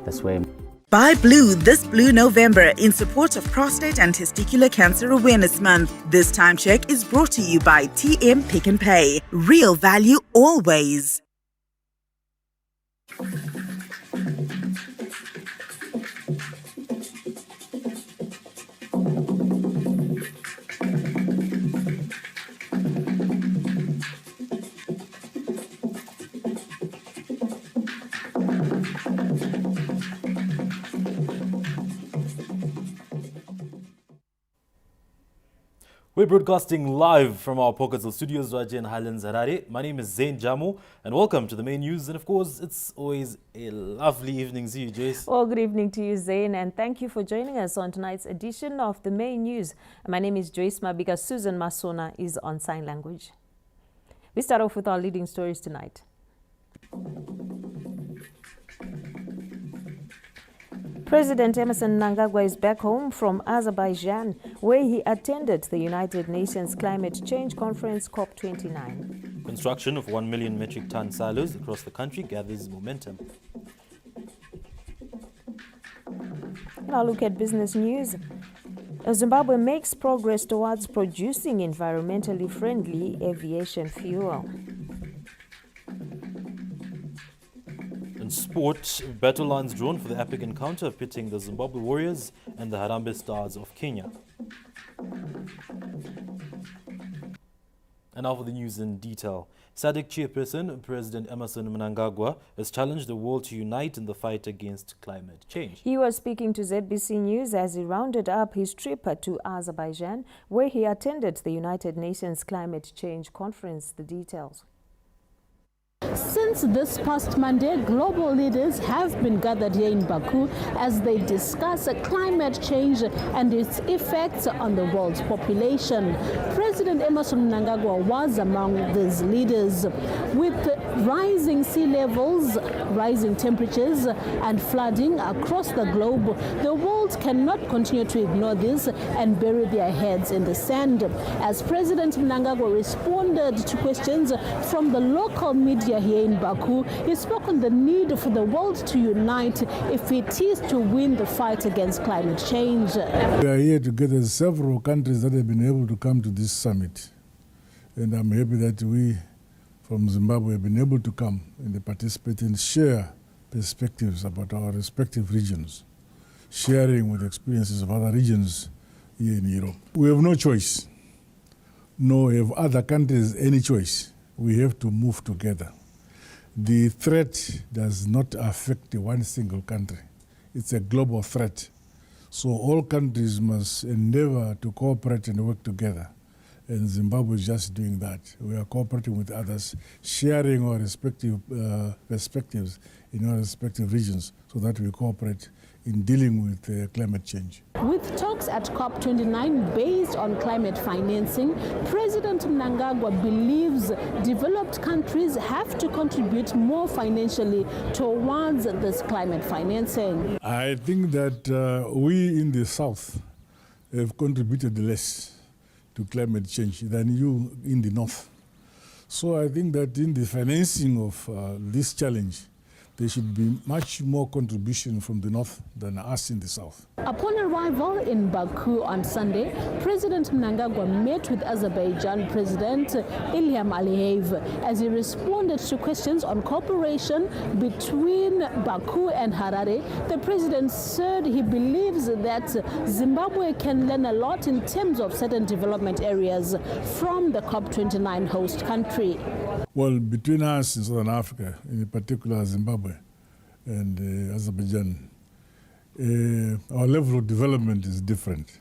That's where. Buy blue this Blue November in support of Prostate and Testicular Cancer Awareness Month. This time check is brought to you by TM Pick and Pay. Real value always. We're broadcasting live from our Pokazil studios right here in Highlands, Harare. My name is Zain Jamu, and welcome to the main news. And of course, it's always a lovely evening to you, Jace. Well, good evening to you, Zain, and thank you for joining us on tonight's edition of the main news. My name is Joyce Mabiga. Susan Masona is on sign language. We start off with our leading stories tonight. President Emmerson Mnangagwa is back home from Azerbaijan, where he attended the United Nations Climate Change Conference COP29. Construction of 1 million metric ton silos across the country gathers momentum. Now look at business news. Zimbabwe makes progress towards producing environmentally friendly aviation fuel. In sport, battle lines drawn for the epic encounter pitting the Zimbabwe Warriors and the Harambee Stars of Kenya. And now for the news in detail. SADC chairperson, President Emmerson Mnangagwa, has challenged the world to unite in the fight against climate change. He was speaking to ZBC News as he rounded up his trip to Azerbaijan, where he attended the United Nations Climate Change Conference. The details. Since this past Monday, global leaders have been gathered here in Baku as they discuss climate change and its effects on the world's population. President Emmerson Mnangagwa was among these leaders. With rising sea levels, rising temperatures and flooding across the globe, the world cannot continue to ignore this and bury their heads in the sand. As President Mnangagwa responded to questions from the local media here in Baku, he spoke on the need for the world to unite if it is to win the fight against climate change. We are here together as several countries that have been able to come to this summit. And I'm happy that we from Zimbabwe have been able to come and participate and share perspectives about our respective regions, sharing with experiences of other regions here in Europe. We have no choice, nor have other countries any choice. We have to move together. The threat does not affect one single country. It's a global threat. So all countries must endeavor to cooperate and work together. And Zimbabwe is just doing that. We are cooperating with others, sharing our respective perspectives in our respective regions so that we cooperate in dealing with climate change. With talks at COP29 based on climate financing, President Mnangagwa believes developed countries have to contribute more financially towards this climate financing. I think that we in the South have contributed less to climate change than you in the North. So I think that in the financing of this challenge, there should be much more contribution from the North than us in the South. Upon arrival in Baku on Sunday, President Mnangagwa met with Azerbaijan President Ilham Aliyev as he responded to questions on cooperation between Baku and Harare. The president said he believes that Zimbabwe can learn a lot in terms of certain development areas from the COP29 host country. Well, between us in Southern Africa, in particular Zimbabwe and Azerbaijan, our level of development is different.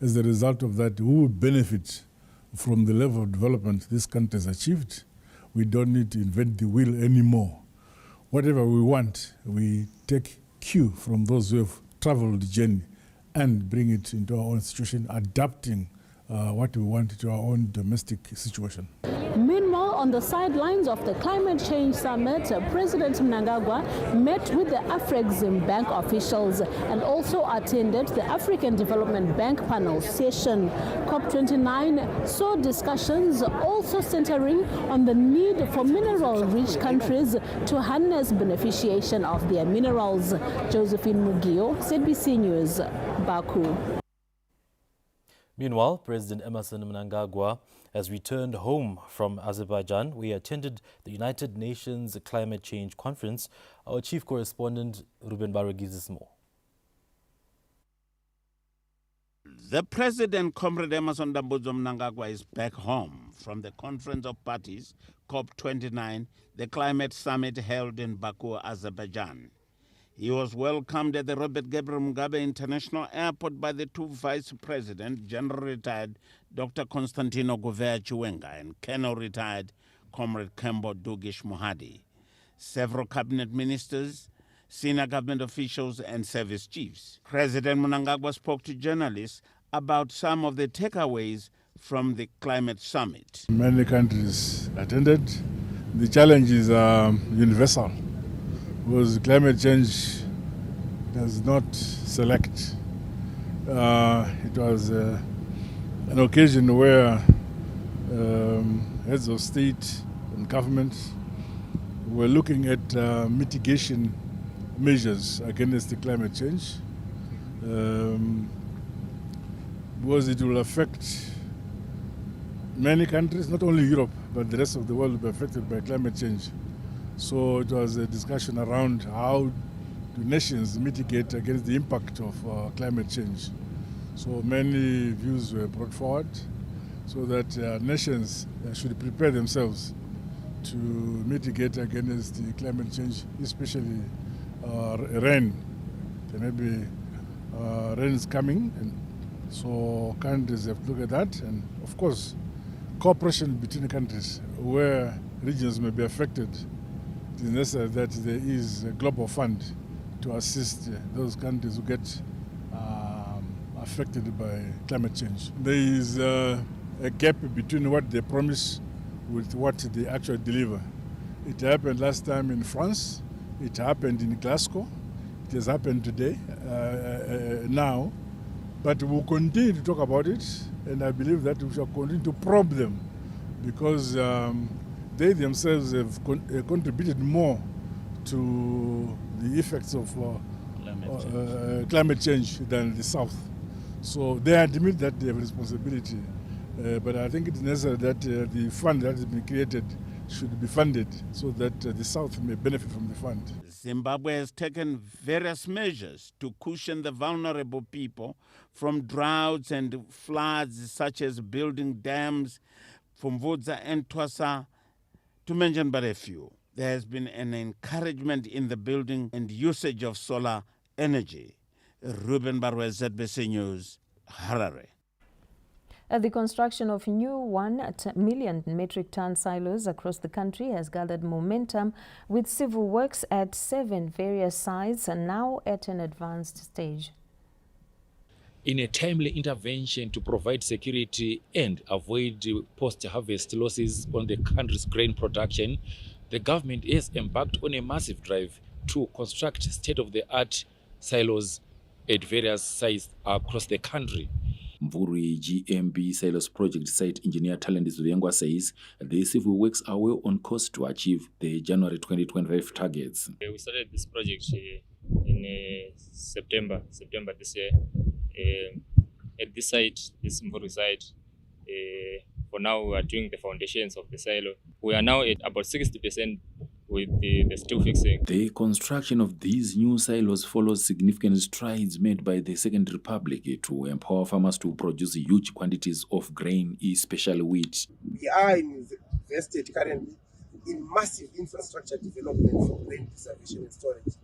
As a result of that, we will benefit from the level of development this country has achieved. We don't need to invent the wheel anymore. Whatever we want, we take cue from those who have traveled the journey and bring it into our own situation, adapting what we want to our own domestic situation. Meanwhile, on the sidelines of the Climate Change Summit, President Mnangagwa met with the Afrexim Bank officials and also attended the African Development Bank panel session. COP29 saw discussions also centering on the need for mineral-rich countries to harness beneficiation of their minerals. Josephine Mugio, SADC News, Baku. Meanwhile, President Emmerson Mnangagwa has returned home from Azerbaijan, where he attended the United Nations Climate Change Conference. Our chief correspondent, Ruben Barra, gives us more. The President, Comrade Emmerson Mnangagwa, is back home from the Conference of Parties, COP29, the climate summit held in Baku, Azerbaijan. He was welcomed at the Robert Gabriel Mugabe International Airport by the two Vice Presidents, General Retired Dr. Constantino Gouveia Chiwenga and Colonel Retired Comrade Kembo Dugish Mohadi. Several cabinet ministers, senior government officials and service chiefs. President Mnangagwa spoke to journalists about some of the takeaways from the climate summit. Many countries attended. The challenges are universal, because climate change does not select. It was an occasion where heads of state and government were looking at mitigation measures against the climate change, because it will affect many countries, not only Europe, but the rest of the world will be affected by climate change. So it was a discussion around how do nations mitigate against the impact of climate change. So many views were brought forward so that nations should prepare themselves to mitigate against the climate change, especially rain. There may be rain is coming, and so countries have to look at that. And of course, cooperation between countries where regions may be affected. It is necessary that there is a global fund to assist those countries who get affected by climate change. There is a gap between what they promise with what they actually deliver. It happened last time in France. It happened in Glasgow. It has happened today, now. But we'll continue to talk about it, and I believe that we shall continue to probe them, because they themselves have contributed more to the effects of climate change than the South. So they admit that they have responsibility, but I think it's necessary that the fund that has been created should be funded so that the South may benefit from the fund. Zimbabwe has taken various measures to cushion the vulnerable people from droughts and floods, such as building dams, Fumvudza and Twasa, to mention but a few. There has been an encouragement in the building and usage of solar energy. Ruben Barwe, ZBC News, Harare. The construction of new 1 million metric ton silos across the country has gathered momentum, with civil works at 7 various sites and now at an advanced stage. In a timely intervention to provide security and avoid post-harvest losses on the country's grain production, the government has embarked on a massive drive to construct state-of-the-art silos at various sites across the country. Mvuri GMB Silos Project Site Engineer Talentis Zuyengwa says the civil works are well on course to achieve the January 2025 targets. We started this project in September this year. At this site, this Mvuri site, for now we are doing the foundations of the silo. We are now at about 60% with the steel fixing. The construction of these new silos follows significant strides made by the Second Republic to empower farmers to produce huge quantities of grain, especially wheat. We are invested currently in massive infrastructure development for grain preservation and storage.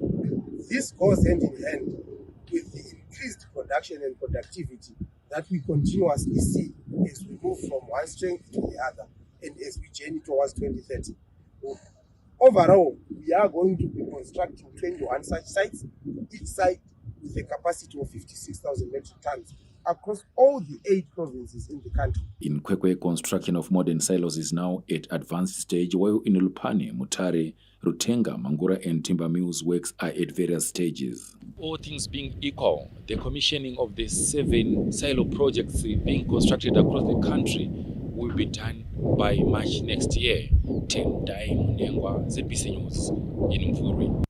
This goes hand in hand with the increased production and productivity that we continuously see as we move from one strength to the other and as we journey towards 2030. Overall, we are going to be constructing 21 such sites, each site with a capacity of 56,000 metric tons across all the 8 provinces in the country. In Kwekwe, construction of modern silos is now at advanced stage, while in Lupane, Mutare, Rutenga, Mangura and timber mills works are at various stages. All things being equal, the commissioning of the 7 silo projects being constructed across the country will be done by March next year. Tendai Munengwa, ZBC News in Mfuri.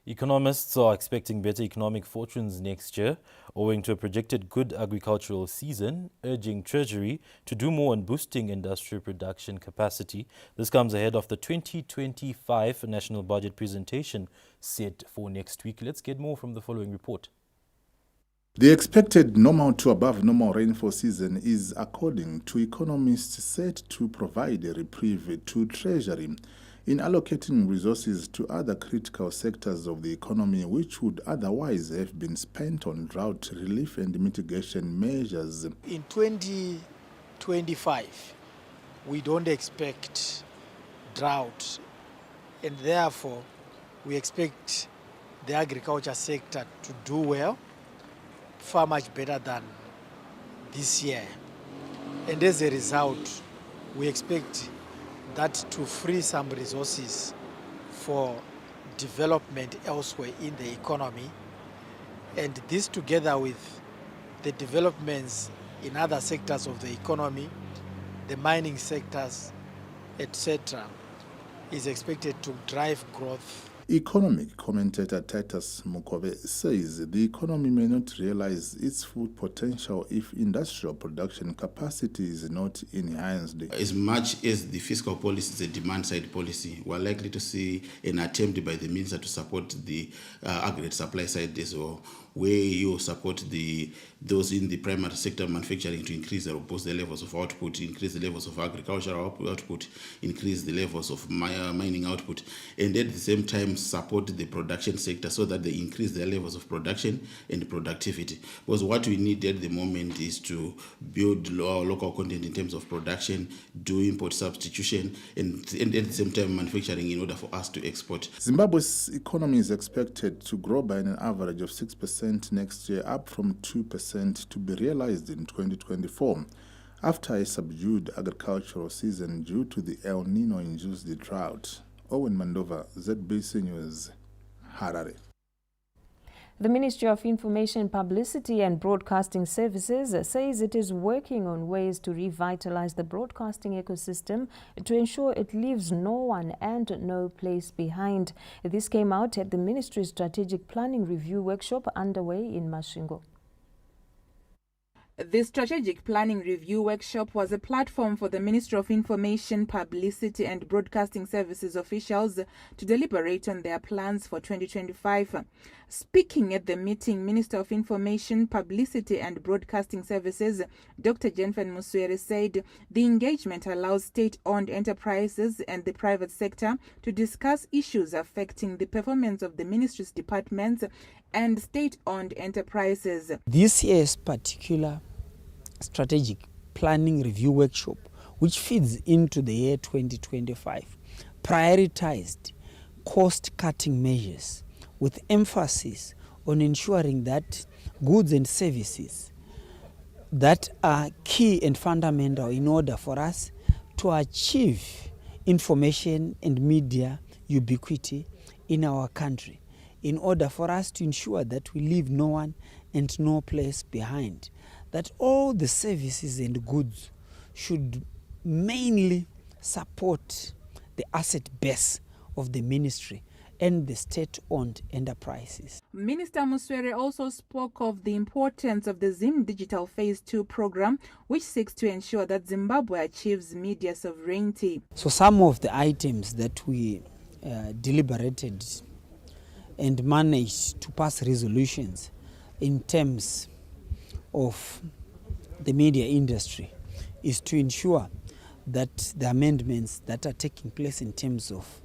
Economists are expecting better economic fortunes next year, owing to a projected good agricultural season, urging Treasury to do more on boosting industrial production capacity. This comes ahead of the 2025 National Budget presentation set for next week. Let's get more from the following report. The expected normal to above normal rainfall season is, according to economists, set to provide a reprieve to Treasury in allocating resources to other critical sectors of the economy which would otherwise have been spent on drought relief and mitigation measures. In 2025, we don't expect drought, and therefore we expect the agriculture sector to do well, far much better than this year. And as a result, we expect that to free some resources for development elsewhere in the economy. And this, together with the developments in other sectors of the economy, the mining sectors, etc., is expected to drive growth. Economic commentator Titus Mukove says the economy may not realize its full potential if industrial production capacity is not enhanced. As much as the fiscal policy is a demand-side policy, we're likely to see an attempt by the minister to support the aggregate supply side as well, where you support those in the primary sector manufacturing to increase or boost the levels of output, increase the levels of agricultural output, increase the levels of mining output, and at the same time support the production sector so that they increase their levels of production and productivity. Because what we need at the moment is to build local content in terms of production, do import substitution, and at the same time manufacturing in order for us to export. Zimbabwe's economy is expected to grow by an average of 6% next year, up from 2% to be realized in 2024, after a subdued agricultural season due to the El Nino-induced drought. Owen Mandova, ZBC News, Harare. The Ministry of Information, Publicity and Broadcasting Services says it is working on ways to revitalize the broadcasting ecosystem to ensure it leaves no one and no place behind. This came out at the Ministry's Strategic Planning Review workshop underway in Masvingo. The Strategic Planning Review workshop was a platform for the Ministry of Information, Publicity and Broadcasting Services officials to deliberate on their plans for 2025. Speaking at the meeting, Minister of Information, Publicity and Broadcasting Services, Dr. Jennifer Muswere, said the engagement allows state-owned enterprises and the private sector to discuss issues affecting the performance of the ministry's departments and state-owned enterprises. This year's particular strategic planning review workshop, which feeds into the year 2025, prioritized cost-cutting measures with emphasis on ensuring that goods and services that are key and fundamental in order for us to achieve information and media ubiquity in our country, in order for us to ensure that we leave no one and no place behind, that all the services and goods should mainly support the asset base of the ministry and the state-owned enterprises. Minister Muswere also spoke of the importance of the Zim Digital Phase 2 program, which seeks to ensure that Zimbabwe achieves media sovereignty. So some of the items that we deliberated and managed to pass resolutions in terms of the media industry is to ensure that the amendments that are taking place in terms of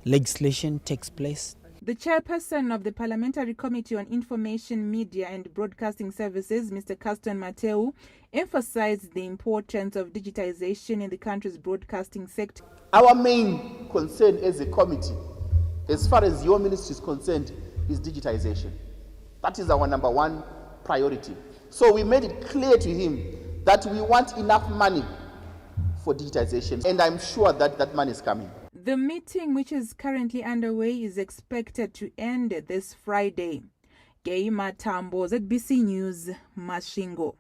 legislation takes place. The chairperson of the Parliamentary Committee on Information, Media and Broadcasting Services, Mr. Caston Mateu, emphasized the importance of digitization in the country's broadcasting sector. Our main concern as a committee, as far as your ministry is concerned, is digitization. That is our number one priority. So we made it clear to him that we want enough money for digitization, and I'm sure that that money is coming. The meeting, which is currently underway, is expected to end this Friday. Geima Tambo, ZBC News, Mashingo.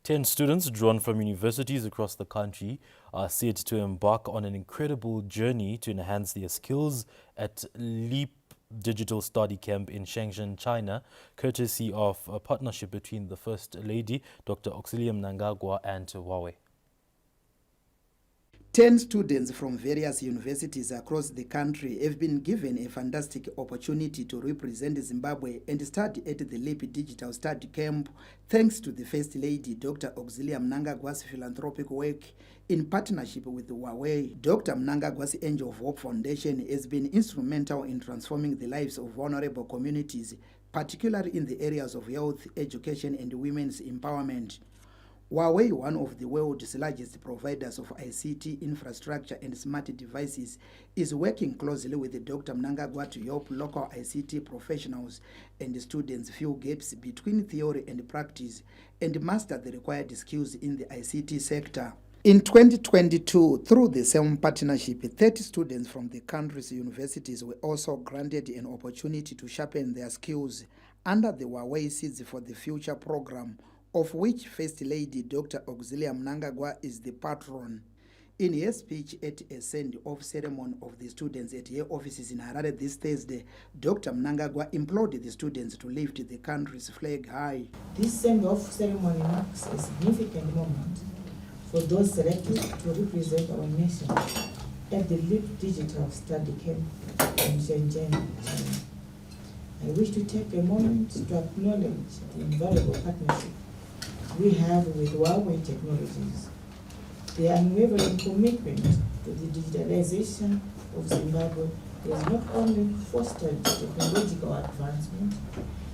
10 students drawn from universities across the country are set to embark on an incredible journey to enhance their skills at LEAP Digital Study Camp in Shenzhen, China, courtesy of a partnership between the First Lady, Dr. Auxilium Mnangagwa, and Huawei. 10 students from various universities across the country have been given a fantastic opportunity to represent Zimbabwe and study at the LEAP Digital Study Camp, thanks to the First Lady, Dr. Auxilium Mnangagwa's philanthropic work in partnership with Huawei. Dr. Mnangagwa's Angel of Hope Foundation has been instrumental in transforming the lives of vulnerable communities, particularly in the areas of health, education, and women's empowerment. Huawei, one of the world's largest providers of ICT infrastructure and smart devices, is working closely with Dr. Mnangagwa to help local ICT professionals and students fill gaps between theory and practice and master the required skills in the ICT sector. In 2022, through the same partnership, 30 students from the country's universities were also granted an opportunity to sharpen their skills under the Huawei Seeds for the Future program, of which First Lady Dr. Auxilium Mnangagwa is the patron. In her speech at a send-off ceremony of the students at her offices in Harare this Thursday, Dr. Mnangagwa implored the students to lift the country's flag high. This send-off ceremony marks a significant moment for those selected to represent our nation at the LEAP Digital Study Camp in Shenzhen, China. I wish to take a moment to acknowledge the invaluable partnership we have with Huawei Technologies. The unwavering commitment to the digitalization of Zimbabwe has not only fostered technological advancement,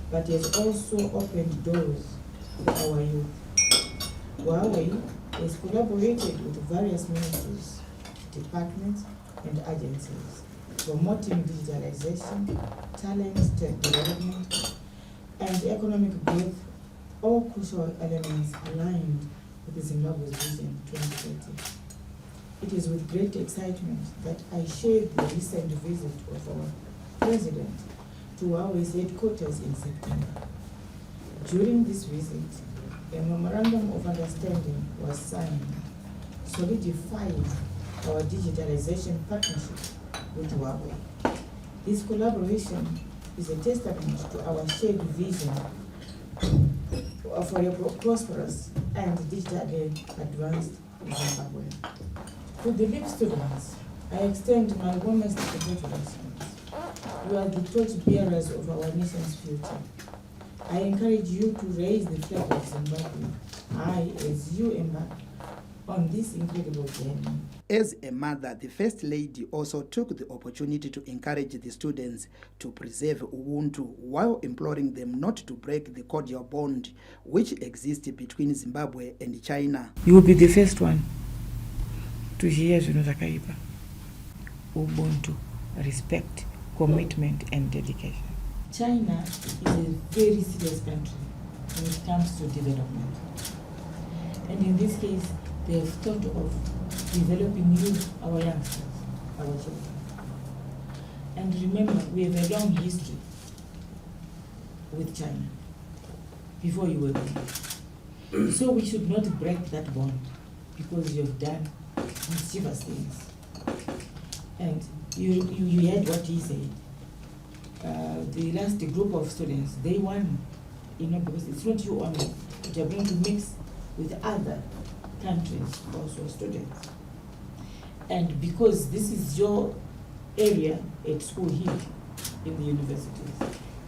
but has also opened doors for our youth. Huawei has collaborated with various ministries, departments, and agencies, promoting digitalization, talent development, and economic growth, all crucial elements aligned with Zimbabwe's Vision 2030. It is with great excitement that I shared the recent visit of our President to Huawei's headquarters in September. During this visit, a memorandum of understanding was signed, solidifying our digitalization partnership with Huawei. This collaboration is a testament to our shared vision for a prosperous and digitally advanced Zimbabwe. To the LEAP students, I extend my warmest congratulations. You are the torch bearers of our nation's future. I encourage you to raise the flag of Zimbabwe high as you embark on this incredible journey. As a mother, the First Lady also took the opportunity to encourage the students to preserve Ubuntu while imploring them not to break the cordial bond which exists between Zimbabwe and China. You will be the first one to hear zvinhu zvakaipa. Ubuntu, respect, commitment, and dedication. China is a very serious country when it comes to development. And in this case, they have thought of developing you, our youngsters, our children. And remember, we have a long history with China before you were born. So we should not break that bond because you have done mischievous things. And you heard what he said. The last group of students, they won, because it's not you only, but you're going to mix with other countries, also students. And because this is your area at school here, in the universities,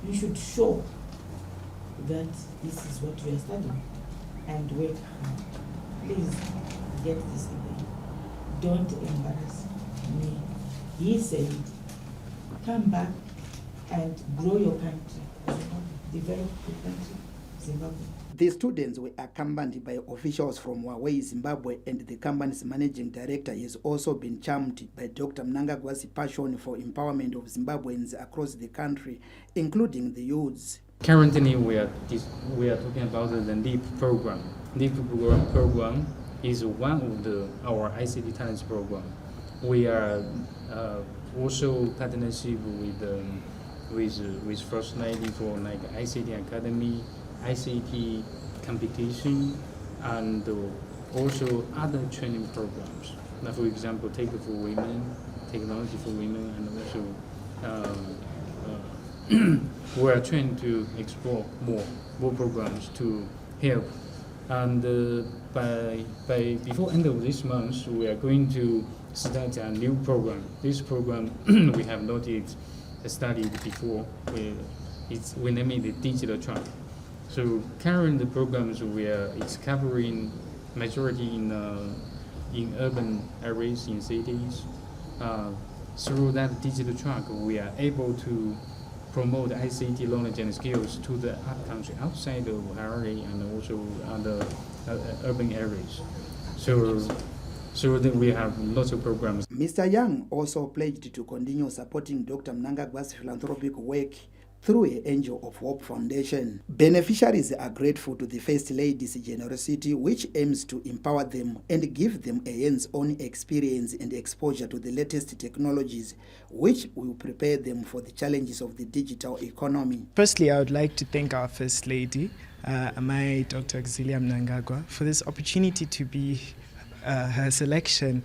you should show that this is what you are studying and work hard. Please get this away. Don't embarrass me. He said, come back and grow your country, develop the country, Zimbabwe. The students were accompanied by officials from Huawei Zimbabwe, and the company's managing director has also been charmed by Dr. Mnangagwa's passion for empowerment of Zimbabweans across the country, including the youths. Currently, we are talking about the LEAP program. LEAP program is one of our ICT talents program. We are also partnership with First Lady for like ICT Academy, ICT competition, and also other training programs. Now, for example, Take for Women, Technology for Women, and also we are trying to explore more programs to help. And by before end of this month, we are going to start a new program. This program we have not yet studied before. We name it the digital track. So current programs it's covering majority in urban areas, in cities. Through that digital track, we are able to promote ICT knowledge and skills to the country outside of Harare and also other urban areas. So that we have lots of programs. Mr. Young also pledged to continue supporting Dr. Mnangagwa's philanthropic work through a Angel of Hope Foundation. Beneficiaries are grateful to the First Lady's generosity, which aims to empower them and give them a hands-on experience and exposure to the latest technologies, which will prepare them for the challenges of the digital economy. Firstly, I would like to thank our First Lady, my Dr. Auxilia Mnangagwa, for this opportunity to be her selection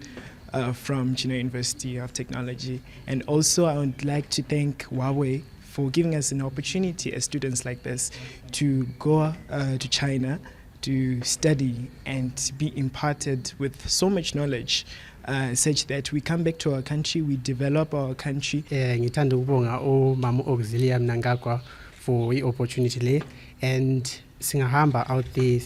from Chino University of Technology. And also I would like to thank Huawei for giving us an opportunity as students like this to go to China to study and be imparted with so much knowledge such that we come back to our country, we develop our country. Ngithanda ukubonga uMama Auxilia Mnangagwa for the opportunity le, and singahamba out there.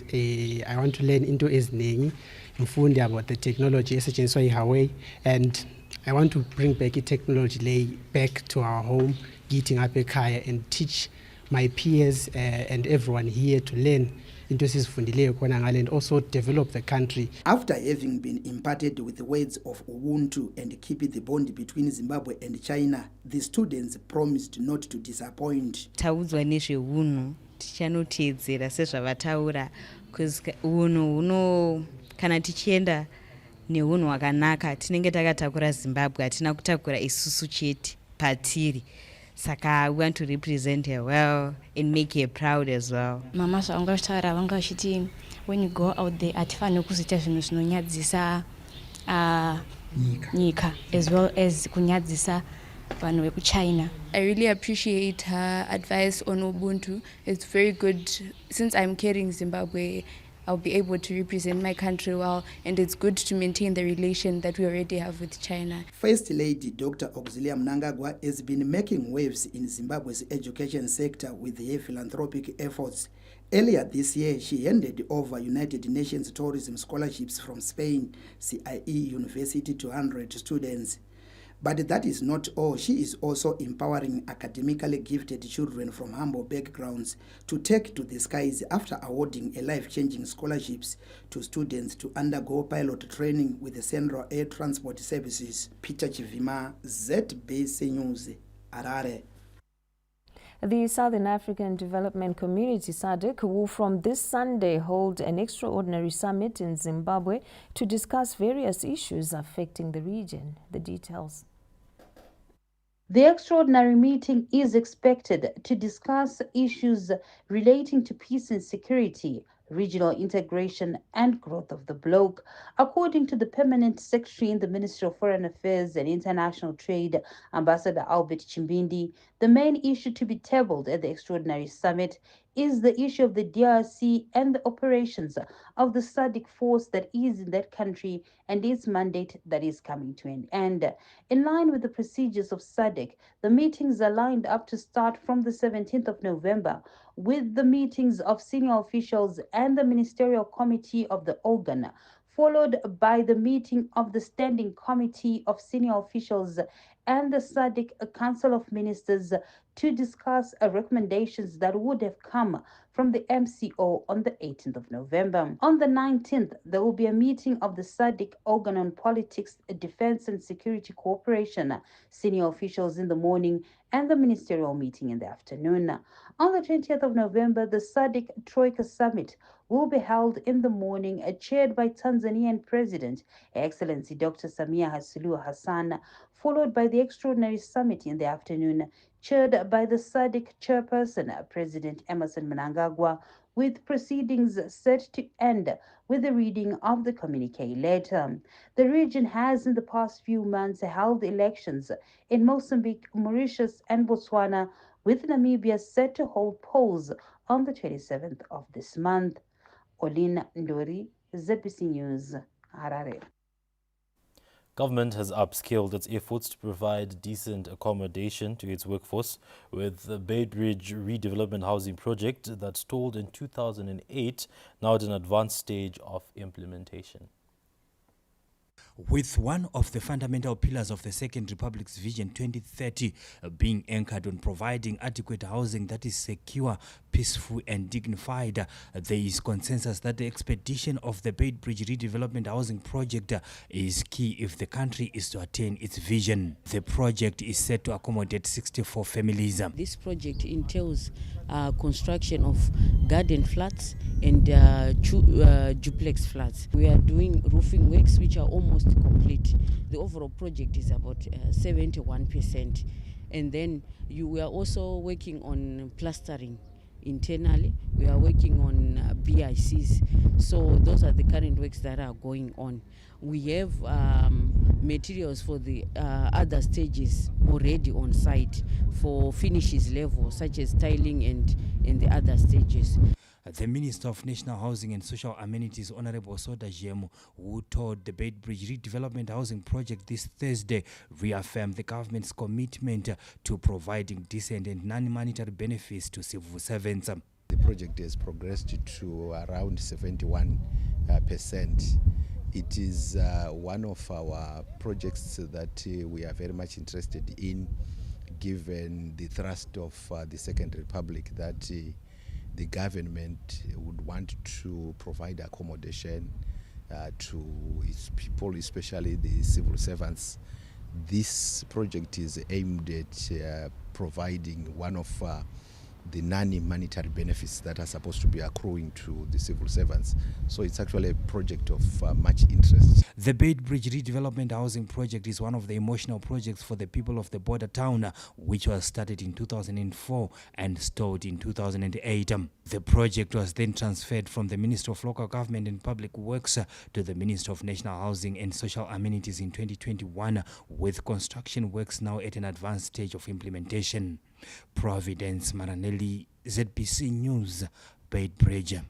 I want to learn into eziningi, ngifunde about the technology esetshenziswa yiHuawei, and I want to bring back the technology lay back to our home, getting up ekhaya, and teach my peers and everyone here to learn into esizifundileyo khona ngale, and also develop the country. After having been imparted with the words of Ubuntu and keeping the bond between Zimbabwe and China, the students promised not to disappoint. Taudzwa nezveunhu tichanotedzera sezvavataura, because unhu kana tichienda neunhu hwakanaka tinenge takatakura Zimbabwe, hatina kutakura isusu chete patiri. Saka we want to represent her well and make her proud as well. Mama zvavangashitaura vanga vachiti when you go out there hatifaniri kuzoita zvinhu zvinonyadzisa nyika as well as kunyadzisa vanhu vekuchina. I really appreciate her advice on Ubuntu. It's very good. Since I'm carrying Zimbabwe, I'll be able to represent my country well, and it's good to maintain the relation that we already have with China. First Lady Dr. Auxilia Mnangagwa has been making waves in Zimbabwe's education sector with her philanthropic efforts. Earlier this year, she handed over United Nations tourism scholarships from Spain, CIE University, to 100 students. But that is not all. She is also empowering academically gifted children from humble backgrounds to take to the skies after awarding a life-changing scholarships to students to undergo pilot training with the Central Air Transport Services. Peter Chivima, ZBC News, Harare. The Southern African Development Community SADC will from this Sunday hold an extraordinary summit in Zimbabwe to discuss various issues affecting the region. The details. The extraordinary meeting is expected to discuss issues relating to peace and security, regional integration and growth of the bloc. According to the Permanent Secretary in the Ministry of Foreign Affairs and International Trade, Ambassador Albert Chimbindi, the main issue to be tabled at the extraordinary summit is the issue of the DRC and the operations of the SADC force that is in that country and its mandate that is coming to an end. In line with the procedures of SADC, the meetings are lined up to start from the 17th of November with the meetings of senior officials and the ministerial committee of the organ, followed by the meeting of the standing committee of senior officials and the SADC Council of Ministers to discuss recommendations that would have come from the MCO on the 18th of November. On the 19th, there will be a meeting of the SADC Organ on Politics, Defense and Security Cooperation, senior officials in the morning, and the ministerial meeting in the afternoon. On the 20th of November, the SADC Troika Summit will be held in the morning, chaired by Tanzanian President Excellency Dr. Samia Suluhu Hassan, followed by the Extraordinary Summit in the afternoon, chaired by the SADC Chairperson, President Emerson Mnangagwa, with proceedings set to end with the reading of the communique later. The region has in the past few months held elections in Mozambique, Mauritius, and Botswana, with Namibia set to hold polls on the 27th of this month. Olin Ndori, ZBC News, Harare. Government has upscaled its efforts to provide decent accommodation to its workforce, with the Beitbridge redevelopment housing project that stalled in 2008 now at an advanced stage of implementation. With one of the fundamental pillars of the Second Republic's Vision 2030 being anchored on providing adequate housing that is secure, peaceful and dignified, there is consensus that the expedition of the Beitbridge redevelopment housing project is key if the country is to attain its vision. The project is set to accommodate 64 families. This project entails construction of garden flats and duplex flats. We are doing roofing works which are almost complete. The overall project is about 71%. And then we are also working on plastering internally. We are working on BICs. So those are the current works that are going on. We have materials for the other stages already on site for finishes level, such as tiling and the other stages. The Minister of National Housing and Social Amenities, Honorable Soda Jemu, who toured the Beitbridge redevelopment housing project this Thursday, reaffirmed the government's commitment to providing decent and non-monetary benefits to civil servants. The project has progressed to around 71%. It is one of our projects that we are very much interested in, given the thrust of the Second Republic that the government would want to provide accommodation to its people, especially the civil servants. This project is aimed at providing one of the non-monetary benefits that are supposed to be accruing to the civil servants. So it's actually a project of much interest. The Beitbridge redevelopment housing project is one of the emotional projects for the people of the border town, which was started in 2004 and stalled in 2008. The project was then transferred from the Ministry of Local Government and Public Works to the Ministry of National Housing and Social Amenities in 2021, with construction works now at an advanced stage of implementation. Providence Maranelli, ZBC News, Beitbridge.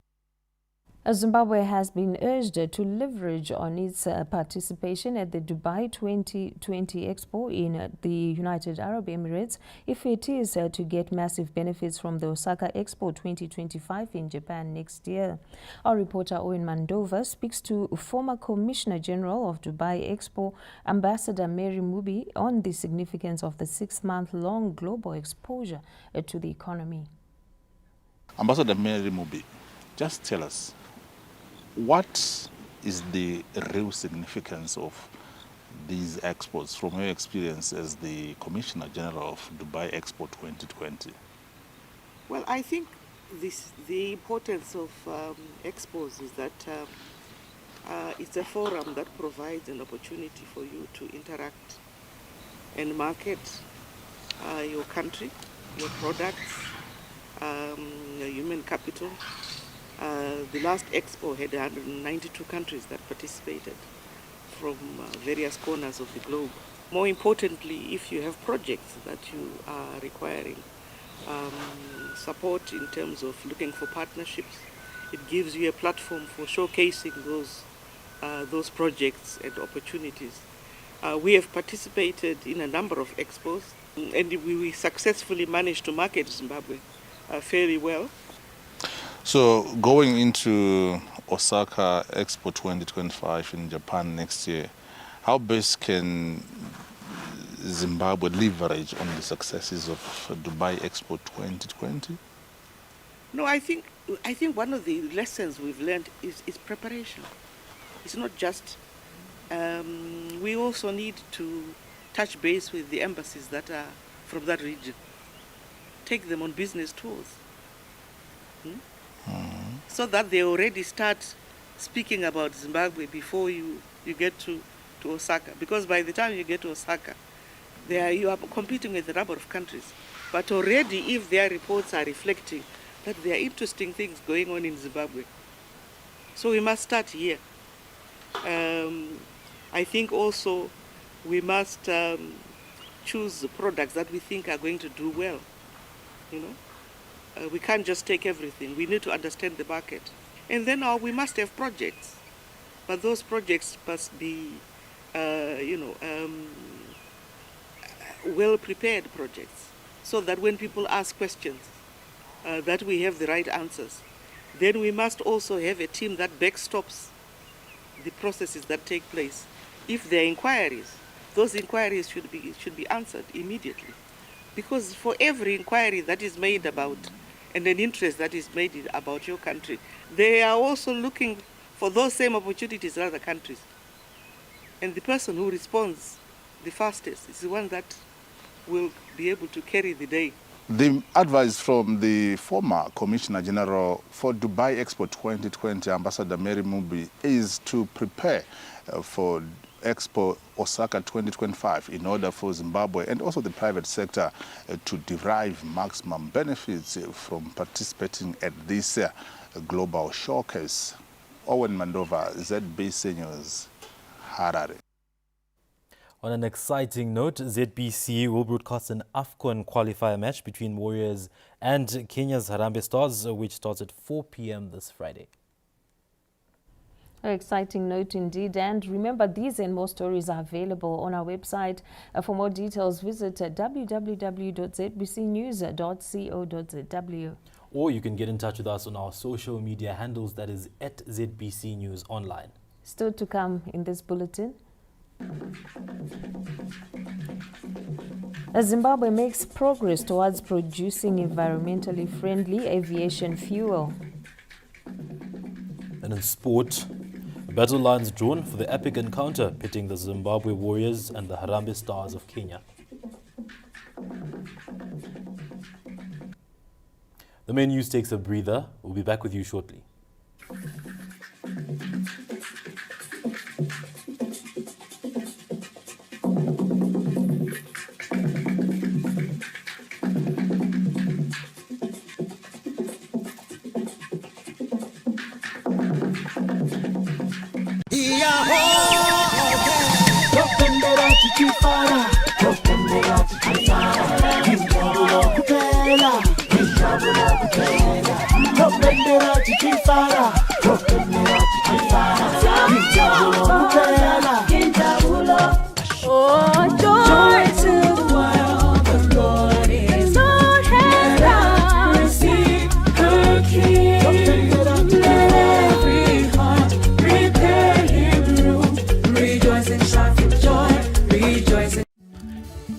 Zimbabwe has been urged to leverage on its participation at the Dubai 2020 Expo in the United Arab Emirates if it is to get massive benefits from the Osaka Expo 2025 in Japan next year. Our reporter Owen Mandova speaks to former Commissioner General of Dubai Expo, Ambassador Mary Mubi, on the significance of the 6-month-long global exposure to the economy. Ambassador Mary Mubi, just tell us, what is the real significance of these expos from your experience as the Commissioner General of Dubai Expo 2020? Well, I think the importance of expos is that it's a forum that provides an opportunity for you to interact and market your country, your products, your human capital. The last Expo had 192 countries that participated from various corners of the globe. More importantly, if you have projects that you are requiring support in terms of looking for partnerships, it gives you a platform for showcasing those projects and opportunities. We have participated in a number of expos, and we successfully managed to market Zimbabwe fairly well. So going into Osaka Expo 2025 in Japan next year, how best can Zimbabwe leverage on the successes of Dubai Expo 2020? No, I think one of the lessons we've learned is preparation. It's not just, we also need to touch base with the embassies that are from that region. Take them on business tours. So that they already start speaking about Zimbabwe before you get to Osaka. Because by the time you get to Osaka, you are competing with a number of countries. But already if their reports are reflecting that there are interesting things going on in Zimbabwe. So we must start here. I think also we must choose the products that we think are going to do well. We can't just take everything. We need to understand the market. And then we must have projects. But those projects must be, well-prepared projects, so that when people ask questions, that we have the right answers. Then we must also have a team that backstops the processes that take place. If there are inquiries, those inquiries should be answered immediately. Because for every inquiry that is made about, and an interest that is made about your country, they are also looking for those same opportunities in other countries. And the person who responds the fastest is the one that will be able to carry the day. The advice from the former Commissioner General for Dubai Expo 2020, Ambassador Mary Mubi, is to prepare for Expo Osaka 2025 in order for Zimbabwe and also the private sector to derive maximum benefits from participating at this global showcase. Owen Mandova, ZBC News, Harare. On an exciting note, ZBC will broadcast an AFCON qualifier match between Warriors and Kenya's Harambee Stars, which starts at 4 p.m. this Friday. An exciting note indeed. And remember, these and more stories are available on our website. For more details, visit www.zbcnews.co.zw. Or you can get in touch with us on our social media handles, that is at ZBC News Online. Still to come in this bulletin. Zimbabwe makes progress towards producing environmentally friendly aviation fuel. And in sport, battle lines drawn for the epic encounter pitting the Zimbabwe Warriors and the Harambee Stars of Kenya. The main news takes a breather. We'll be back with you shortly.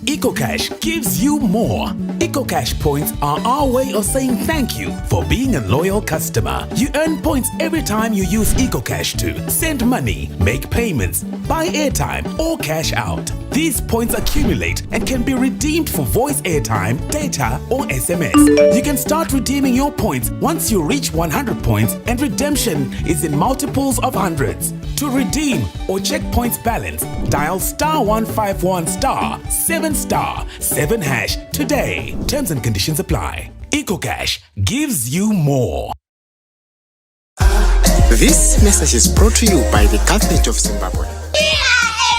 EcoCash gives you more. EcoCash points are our way of saying thank you for being a loyal customer. You earn points every time you use EcoCash to send money, make payments, buy airtime, or cash out. These points accumulate and can be redeemed for voice airtime, data, or SMS. You can start redeeming your points once you reach 100 points, and redemption is in multiples of hundreds. To redeem or check points balance, dial *151*7*7# today. Terms and conditions apply. EcoCash gives you more. This message is brought to you by the government of Zimbabwe. We are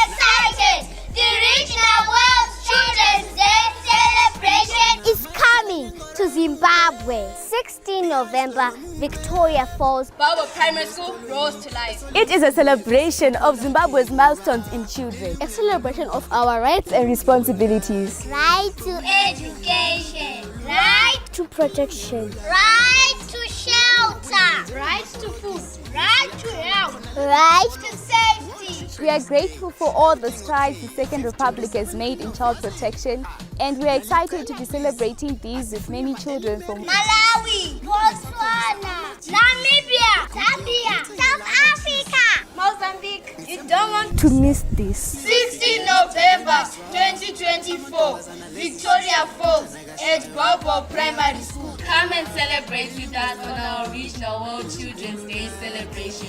excited! The Regional World Children's Day celebration is coming to Zimbabwe. 16 November, Victoria Falls. Baba Primary School rose to life. It is a celebration of Zimbabwe's milestones in children. A celebration of our rights and responsibilities. Right to education. Right to protection. Right to shelter. Right to food. Right to health. Right to safety. We are grateful for all the strides the Second Republic has made in child protection, and we are excited to be celebrating these with many children from Malawi, Botswana, Namibia, Zambia, South Africa, Mozambique. You don't want to miss this. 16 November 2024, Victoria Falls at Bobo Primary School. Come and celebrate with us on our regional World Children's Day celebration.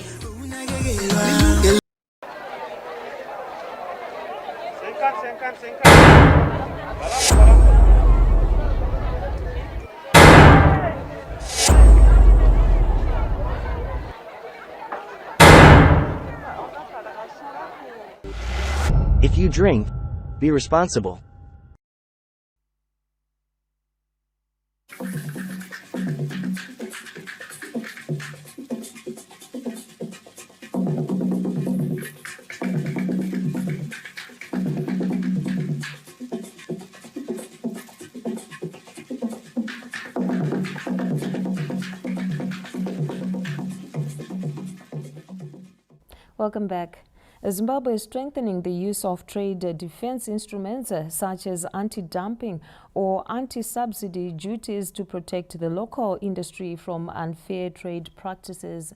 If you drink, be responsible. Welcome back. Zimbabwe is strengthening the use of trade defense instruments such as anti-dumping or anti-subsidy duties to protect the local industry from unfair trade practices.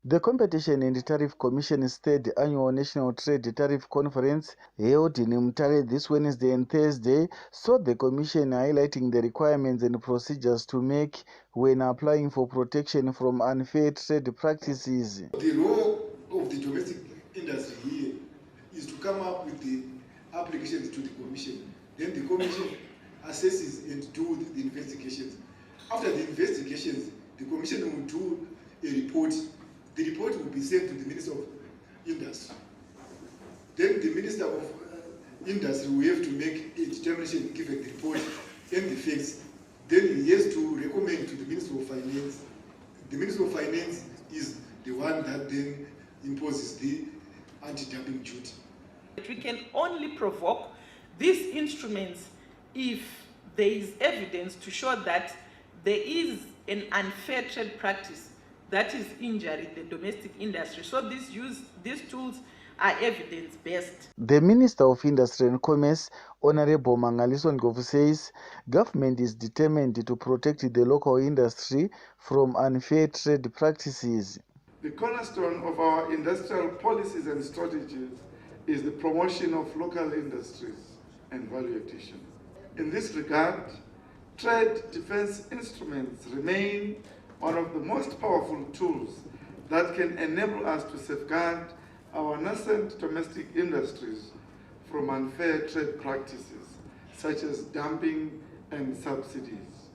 The Competition and Tariff Commission's third annual National Trade Tariff Conference, held in Mutare this Wednesday and Thursday, saw the Commission highlighting the requirements and procedures to make when applying for protection from unfair trade practices. The role of the domestic industry here is to come up with the applications to the Commission. Then the Commission assesses and do the investigations. After the investigations, the Commission will do a report. The report will be sent to the Minister of Industry. Then the Minister of Industry will have to make a determination given the report and the facts. Then he has to recommend to the Minister of Finance. The Minister of Finance is the one that then imposes the anti-dumping duty. We can only provoke these instruments if there is evidence to show that there is an unfair trade practice that is injuring the domestic industry. So these tools are evidence-based. The Minister of Industry and Commerce, Honorable Mangaliso Ngovu, says government is determined to protect the local industry from unfair trade practices. The cornerstone of our industrial policies and strategies is the promotion of local industries and value addition. In this regard, trade defense instruments remain one of the most powerful tools that can enable us to safeguard our nascent domestic industries from unfair trade practices such as dumping and subsidies.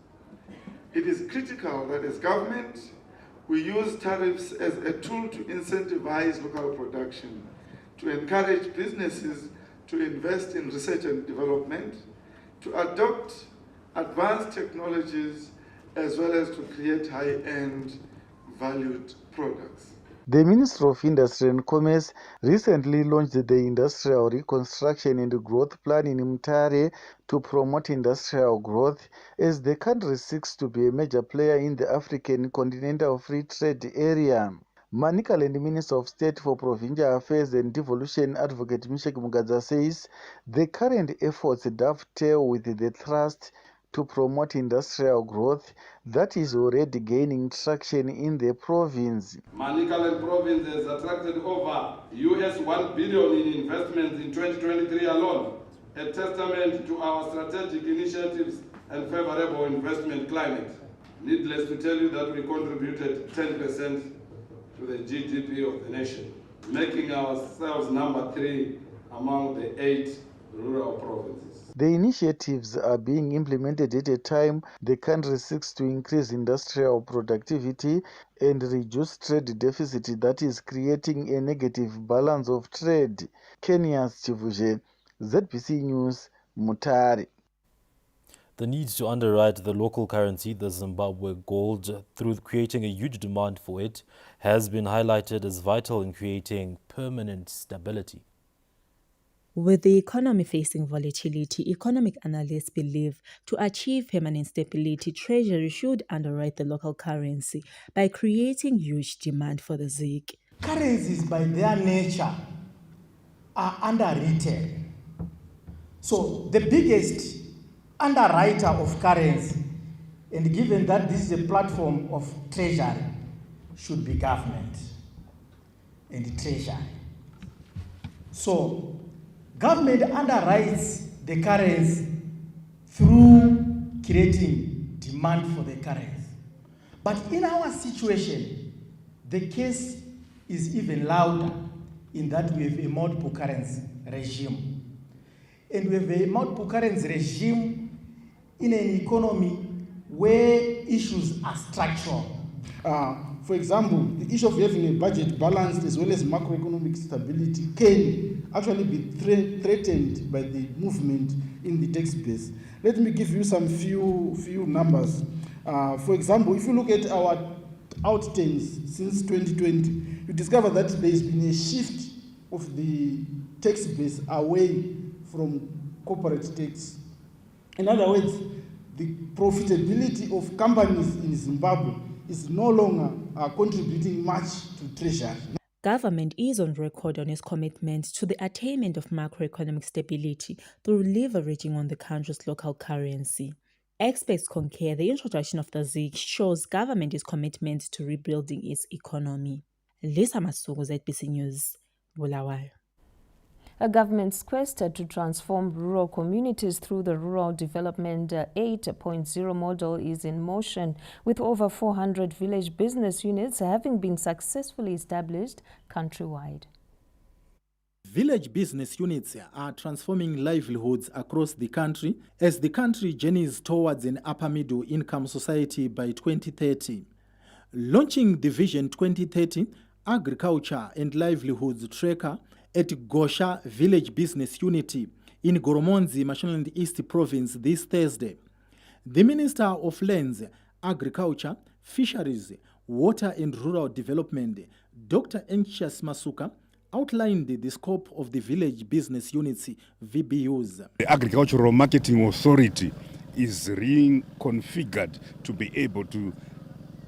It is critical that as government, we use tariffs as a tool to incentivize local production, to encourage businesses to invest in research and development, to adopt advanced technologies, as well as to create high-end valued products. The Minister of Industry and Commerce recently launched the Industrial Reconstruction and Growth Plan in Mutare to promote industrial growth as the country seeks to be a major player in the African Continental Free Trade Area. Manicaland Minister of State for Provincial Affairs and Devolution Advocate Mishek Mugadza says the current efforts dovetail with the thrust to promote industrial growth that is already gaining traction in the province. Manicaland province has attracted over $1 billion in investments in 2023 alone, a testament to our strategic initiatives and favorable investment climate. Needless to tell you that we contributed 10% to the GDP of the nation, making ourselves number 3 among the 8 rural provinces. The initiatives are being implemented at a time the country seeks to increase industrial productivity and reduce trade deficit that is creating a negative balance of trade. Kenya's Chivuje, ZBC News, Mutare. The need to underwrite the local currency, the Zimbabwe gold, through creating a huge demand for it, has been highlighted as vital in creating permanent stability. With the economy facing volatility, economic analysts believe to achieve permanent stability, Treasury should underwrite the local currency by creating huge demand for the ZiG. currencies by their nature are underwritten. So the biggest underwriter of currency, and given that this is a platform of treasury, should be government and treasury. So government underwrites the currency through creating demand for the currency. But in our situation, the case is even louder in that we have a multiple currency regime. And we have a multiple currency regime in an economy where issues are structural. For example, the issue of having a budget balanced as well as macroeconomic stability can actually be threatened by the movement in the tax base. Let me give you some few numbers. For example, if you look at our outturns since 2020, you discover that there has been a shift of the tax base away from corporate tax. In other words, the profitability of companies in Zimbabwe is no longer contributing much to treasury. Government is on record on its commitment to the attainment of macroeconomic stability through leveraging on the country's local currency. Experts concur the introduction of the SADC shows government's commitment to rebuilding its economy. Lisa Masuku, ZBC News, Bulawayo. A government's quest to transform rural communities through the Rural Development 8.0 model is in motion, with over 400 village business units having been successfully established countrywide. Village business units are transforming livelihoods across the country as the country journeys towards an upper-middle income society by 2030. Launching the Vision 2030 Agriculture and Livelihoods Tracker at Gosha Village Business Unity in Goromonzi, Mashonaland East Province this Thursday. The Minister of Lands, Agriculture, Fisheries, Water and Rural Development, Dr. Anxious Masuka, outlined the scope of the Village Business Units, VBUs. The Agricultural Marketing Authority is reconfigured to be able to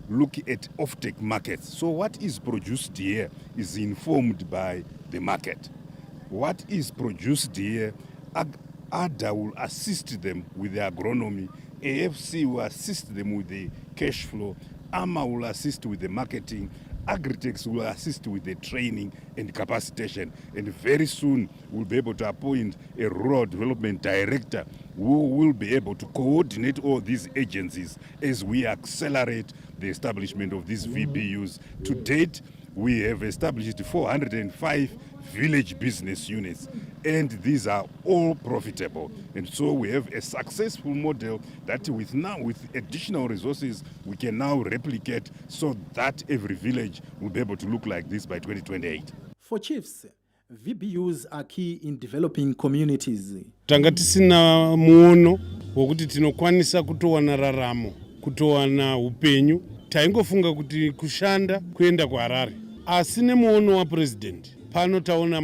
look at offtake markets. So what is produced here is informed by the market. What is produced here, ADA will assist them with the agronomy, AFC will assist them with the cash flow, AMA will assist with the marketing, Agritex will assist with the training and capacitation, and very soon we'll be able to appoint a rural development director who will be able to coordinate all these agencies as we accelerate the establishment of these VBUs. To date, we have established 405 village business units, and these are all profitable. And so we have a successful model that with additional resources, we can now replicate so that every village will be able to look like this by 2028. For chiefs, VBUs are key in developing communities. Tanga tisina muono wokuti tinokwanisa kutowana raramo, kutowana upenyu, taingofunga kuti kushanda kuenda kuHarare. Asi nemuono wa president pano taona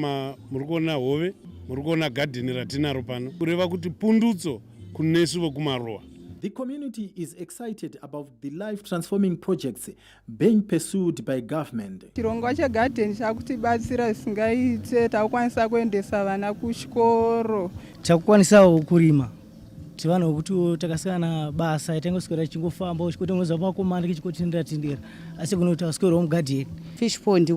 murikuona hove, murikuona garden ratinaro pano, kureva kuti pundutso kunesu vekumarowa. The community is excited about the life-transforming projects being pursued by government. Chirongwa chegarden chakutibatsira singaite, takukwanisa kuendesa vana kuchikoro, chakukwanisawo kurima. Tivana kuti takasana basa itengoswera chingofamba uchikotongoza pakomanda kichikotindira asi kunoti aswera mugarden. Fish pond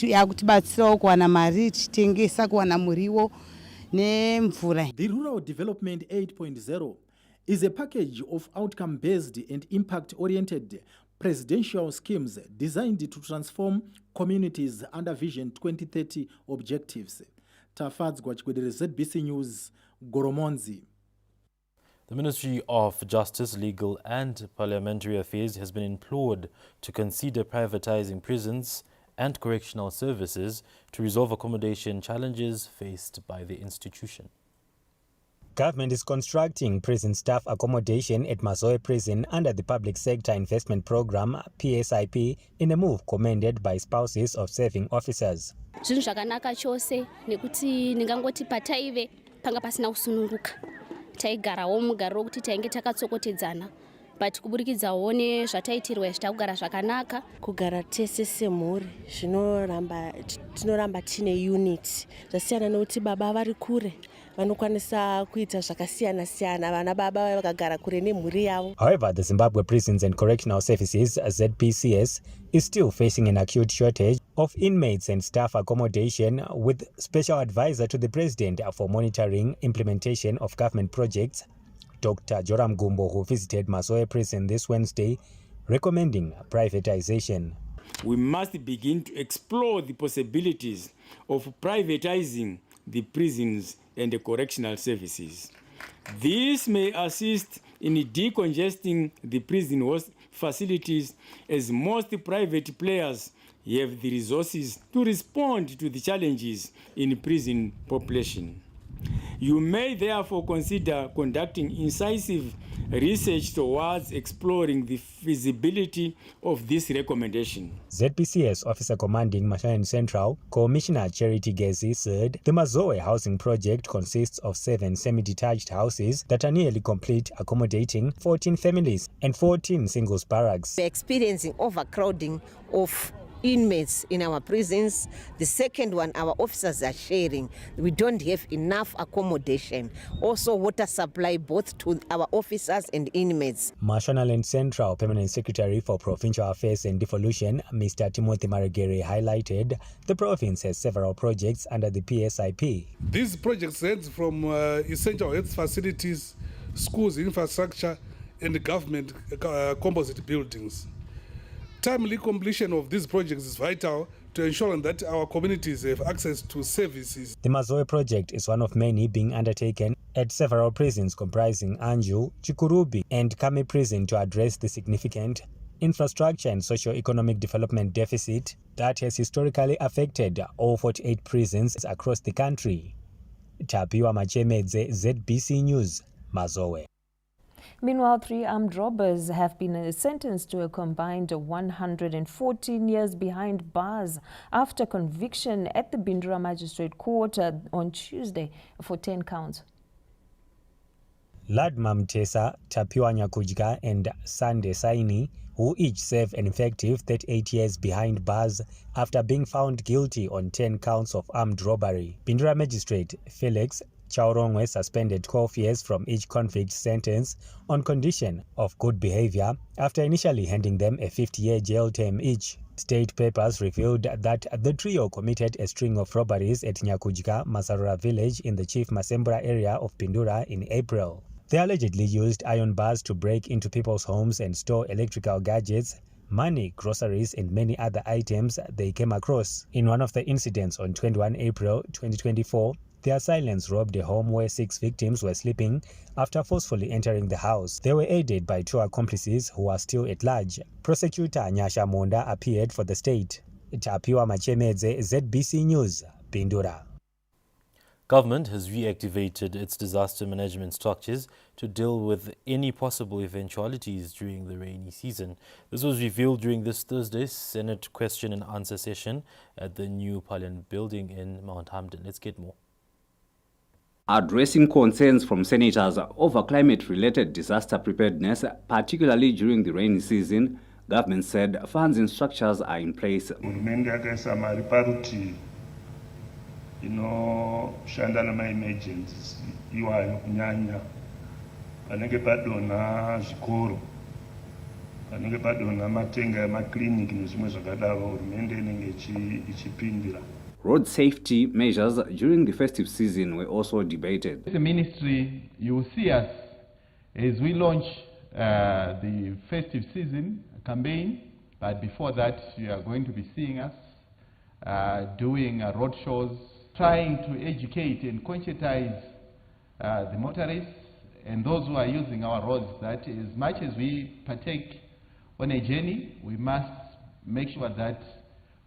yakutibatsirawo kuwana mari tichitengesa kuwana muriwo nemvura. The Rural Development 8.0 is a package of outcome-based and impact-oriented presidential schemes designed to transform communities under Vision 2030 objectives. Tafadzwa Chikwedere, ZBC News, Goromonzi. The Ministry of Justice, Legal and Parliamentary Affairs has been implored to consider privatizing prisons and correctional services to resolve accommodation challenges faced by the institution. Government is constructing prison staff accommodation at Mazoe Prison under the Public Sector Investment Program, PSIP, in a move commended by spouses of serving officers. Zvinhu zvakanaka chose nekuti ningangoti pataive panga pasina kusununguka. Taigarawo mugariro kuti tainge takatsokotedzana but kuburikidzawo nezvataitirwa zvitakugara zvakanaka. Kugara tese semhuri tinoramba tine unit zvasiyana nekuti baba vari kure vanokwanisa kuita zvakasiyana siyana vana baba vakagara kure nemhuri yavo. However, the Zimbabwe Prisons and Correctional Services, ZPCS, is still facing an acute shortage of inmates and staff accommodation, with special advisor to the president for monitoring implementation of government projects, Dr. Joram Gumbo, who visited Masoe Prison this Wednesday, recommending privatization. We must begin to explore the possibilities of privatizing the prisons and the correctional services. This may assist in decongesting the prison facilities, as most private players have the resources to respond to the challenges in prison population. You may therefore consider conducting incisive research towards exploring the feasibility of this recommendation. ZPCS Officer Commanding Mashayan Central, Commissioner Charity Gezi, said the Mazoe housing project consists of 7 semi-detached houses that are nearly complete, accommodating 14 families and 14 singles barracks. We're experiencing overcrowding of inmates in our prisons. The second one, our officers are sharing. We don't have enough accommodation. Also water supply both to our officers and inmates. Mashonaland Central Permanent Secretary for Provincial Affairs and Devolution, Mr. Timothy Maragere, highlighted the province has several projects under the PSIP. These projects range from essential health facilities, schools, infrastructure, and government composite buildings. Timely completion of these projects is vital to ensure that our communities have access to services. The Mazoe project is one of many being undertaken at several prisons comprising Anju, Chikurubi, and Kame prison to address the significant infrastructure and socio-economic development deficit that has historically affected all 48 prisons across the country. Tapiwa Machemedze, ZBC News, Mazoe. Meanwhile, 3 armed robbers have been sentenced to a combined 114 years behind bars after conviction at the Bindura Magistrate Court on Tuesday for 10 counts. Ladma Mtesa, Tapiwa Nyakujka, and Sande Saini, who each serve an effective 38 years behind bars after being found guilty on 10 counts of armed robbery. Bindura Magistrate Felix Chaurongwe suspended 12 years from each convict sentence on condition of good behavior after initially handing them a 50-year jail term each. State papers revealed that the trio committed a string of robberies at Nyakujka, Masarura village in the Chief Masembura area of Bindura in April. They allegedly used iron bars to break into people's homes and store electrical gadgets, money, groceries, and many other items they came across. In one of the incidents on 21 April 2024, their assailants robbed a home where 6 victims were sleeping after forcefully entering the house. They were aided by 2 accomplices who are still at large. Prosecutor Nyasha Monda appeared for the state. Tapiwa Machemedze, ZBC News, Bindura. Government has reactivated its disaster management structures to deal with any possible eventualities during the rainy season. This was revealed during this Thursday's Senate question and answer session at the new Parliament building in Mount Hampton. Let's get more. Addressing concerns from senators over climate-related disaster preparedness, particularly during the rainy season, government said funds and structures are in place. Shanda na emergencies iwayo kunyanya panenge padona zvikoro panenge padona matenga emaclinic nezvimwe zvakadaro hurumende inenge ichipindira. Road safety measures during the festive season were also debated. The ministry, you will see us as we launch the festive season campaign, but before that you are going to be seeing us doing road shows, trying to educate and conscientize the motorists and those who are using our roads that as much as we partake on a journey, we must make sure that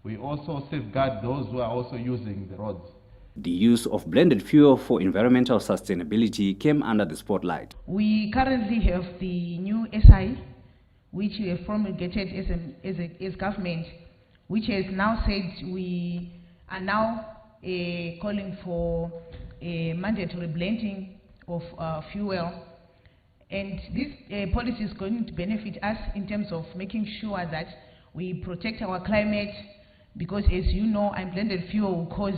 we also safeguard those who are also using the roads. The use of blended fuel for environmental sustainability came under the spotlight. We currently have the new SI, which we have promulgated as government, which has now said we are now calling for a mandatory blending of fuel. And this policy is going to benefit us in terms of making sure that we protect our climate, because as you know, unblended fuel will cause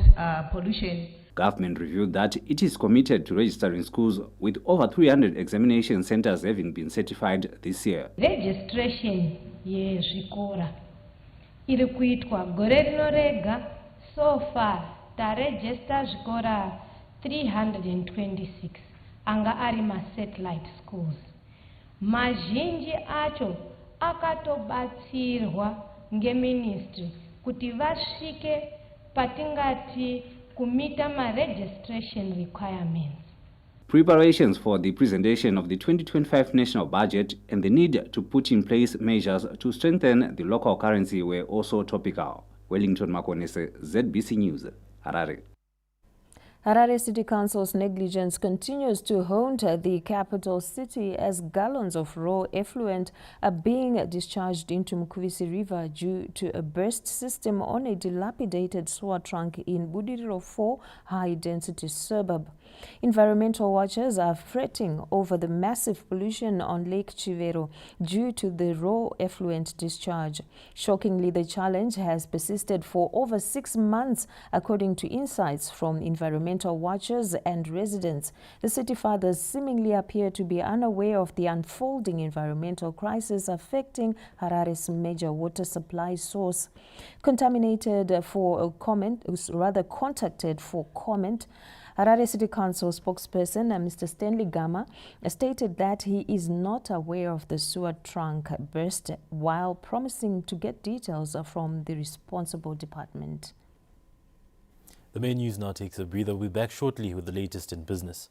pollution. Government revealed that it is committed to registering schools with over 300 examination centers having been certified this year. Registration yezvikora iri kuitwa gore rino rega. So far taregister zvikora 326 anga ari satellite schools. Mazhinji acho akatobatsirwa ngeministry kuti vasvike patingati kumita ma-registration requirements. Preparations for the presentation of the 2025 national budget and the need to put in place measures to strengthen the local currency were also topical. Wellington Makonese, ZBC News, Harare. Harare City Council's negligence continues to haunt the capital city as gallons of raw effluent are being discharged into Mukuvisi River due to a burst system on a dilapidated sewer trunk in Budiriro 4 high-density suburb. Environmental watchers are fretting over the massive pollution on Lake Chivero due to the raw effluent discharge. Shockingly, the challenge has persisted for over 6 months, according to insights from environmental watchers and residents. The city fathers seemingly appear to be unaware of the unfolding environmental crisis affecting Harare's major water supply source. Contacted for comment, Harare City Council spokesperson Mr. Stanley Gama stated that he is not aware of the sewer trunk burst, while promising to get details from the responsible department. The main news now takes a breather. We'll be back shortly with the latest in business.